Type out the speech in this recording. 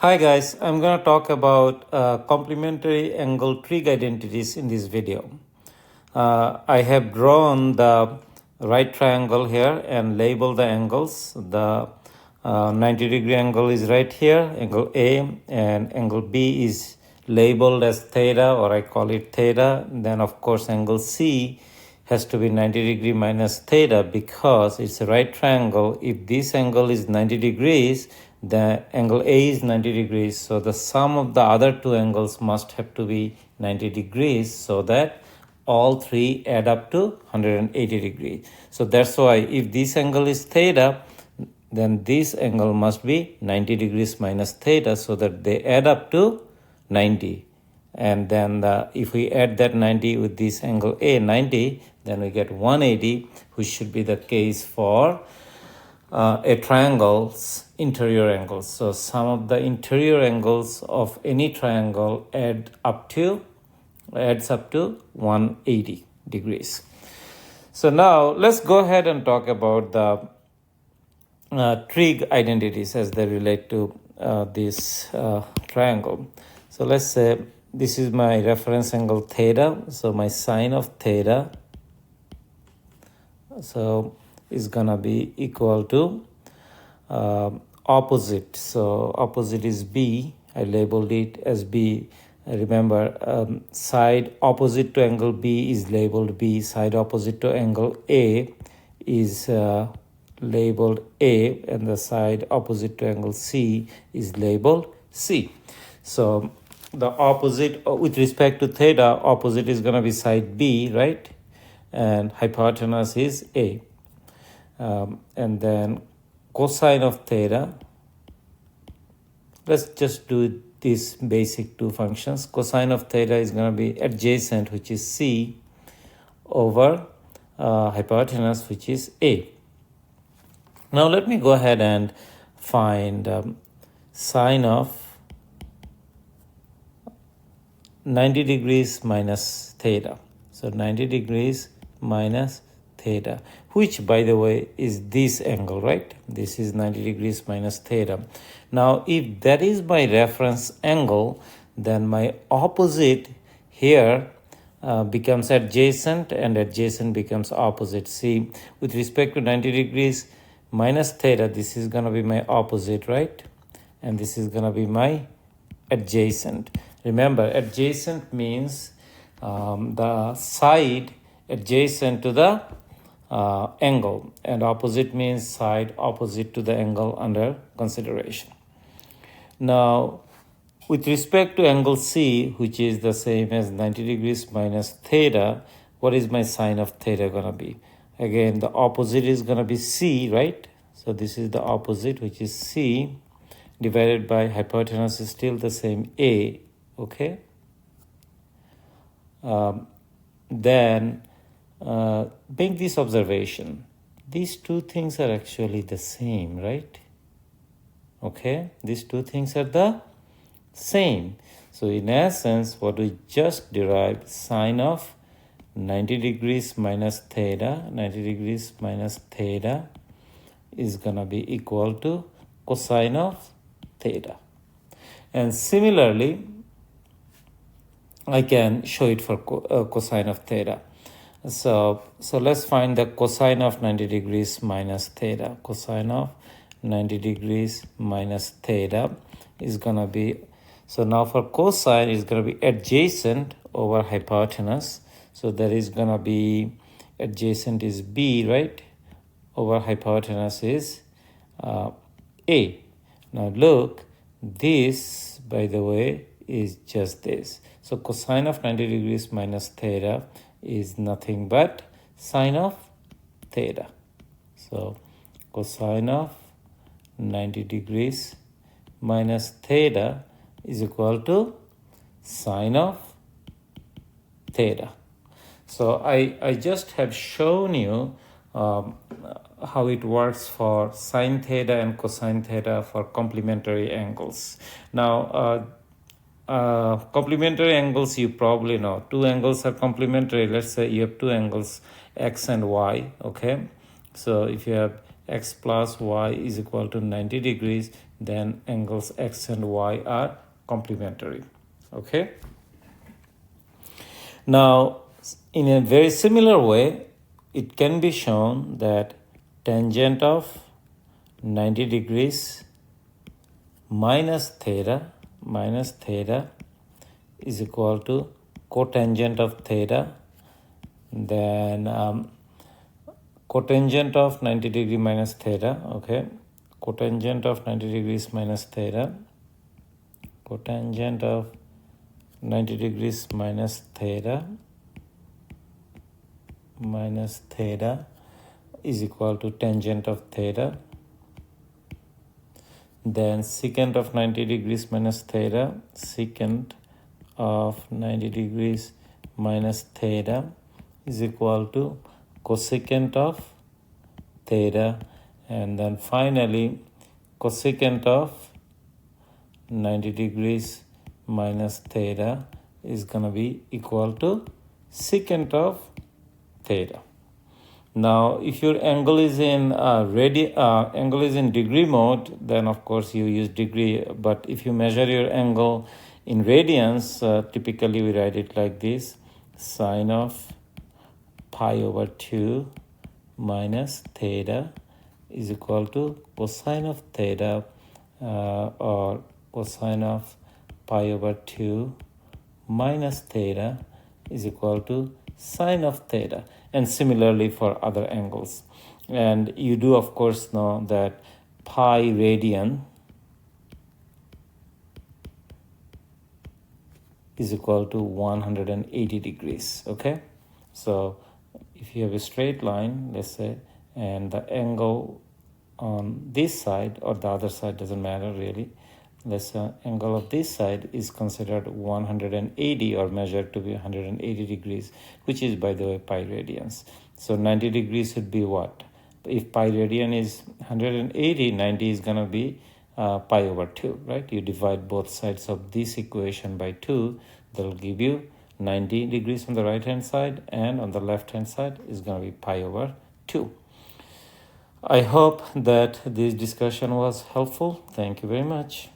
Hi guys, I'm going to talk about complementary angle trig identities in this video. I have drawn the right triangle here and labeled the angles. The 90-degree angle is right here, angle A, and angle B is labeled as theta, or I call it theta. Then of course angle C has to be 90 degree minus theta because it's a right triangle. If this angle is 90 degrees, the angle A is 90 degrees. So the sum of the other two angles must have to be 90 degrees so that all three add up to 180 degrees. So that's why if this angle is theta, then this angle must be 90 degrees minus theta so that they add up to 90. And then if we add that 90 with this angle A, 90, then we get 180, which should be the case for a triangle's interior angles. So sum of the interior angles of any triangle adds up to 180 degrees. So now let's go ahead and talk about the trig identities as they relate to this triangle. So let's say this is my reference angle theta. So my sine of theta is gonna be equal to opposite. So opposite is B. I labeled it as B. Remember, side opposite to angle B is labeled B. Side opposite to angle A is labeled A, and the side opposite to angle C is labeled C. So the opposite with respect to theta, opposite is going to be side B, right? And hypotenuse is A. And then cosine of theta, let's just do these basic two functions. Cosine of theta is going to be adjacent, which is C, over hypotenuse, which is A. Now let me go ahead and find sine of 90 degrees minus theta. So 90 degrees minus theta, which by the way is this angle, right? This is 90 degrees minus theta. Now if that is my reference angle, then my opposite here becomes adjacent, and adjacent becomes opposite. See, with respect to 90 degrees minus theta, this is going to be my opposite, right? And this is going to be my adjacent. Remember, adjacent means the side adjacent to the angle, and opposite means side opposite to the angle under consideration. Now, with respect to angle C, which is the same as 90 degrees minus theta, what is my sine of theta going to be? Again, the opposite is going to be C, right? So this is the opposite, which is C, divided by hypotenuse is still the same, A, okay? Then make this observation. These two things are actually the same, right? Okay, these two things are the same. So in essence, what we just derived, sine of 90 degrees minus theta, 90 degrees minus theta is gonna be equal to cosine of theta. And similarly, I can show it for cosine of theta. So let's find the cosine of 90 degrees minus theta. Cosine of 90 degrees minus theta is gonna be, so now for cosine is gonna be adjacent over hypotenuse. So that is gonna be, adjacent is B, right? Over hypotenuse is A. Now look, this, by the way, is just this. So cosine of 90 degrees minus theta is nothing but sine of theta. So cosine of 90 degrees minus theta is equal to sine of theta. So I just have shown you how it works for sine theta and cosine theta for complementary angles. Now, complementary angles you probably know. Two angles are complementary. Let's say you have two angles, x and y, okay? So if you have x plus y is equal to 90 degrees, then angles x and y are complementary. Okay. Now, in a very similar way, it can be shown that tangent of 90 degrees minus theta is equal to cotangent of theta. Then cotangent of 90 degree minus theta, okay, cotangent of 90 degrees minus theta, cotangent of 90 degrees minus theta is equal to tangent of theta. Then secant of 90 degrees minus theta, secant of 90 degrees minus theta is equal to cosecant of theta. And then finally cosecant of 90 degrees minus theta is going to be equal to secant of theta. Now, if your angle is in degree mode, then of course you use degree. But if you measure your angle in radians, typically we write it like this: sine of pi over 2 minus theta is equal to cosine of theta, or cosine of pi over 2 minus theta is equal to sine of theta. And similarly for other angles. And you do of course know that pi radian is equal to 180 degrees. Okay, so if you have a straight line, let's say, and the angle on this side or the other side, doesn't matter really, let's say angle of this side is considered 180 or measured to be 180 degrees, which is, by the way, pi radians. So 90 degrees should be what? If pi radian is 180, 90 is going to be pi over 2, right? You divide both sides of this equation by 2, that will give you 90 degrees on the right hand side, and on the left hand side is going to be pi over 2. I hope that this discussion was helpful. Thank you very much.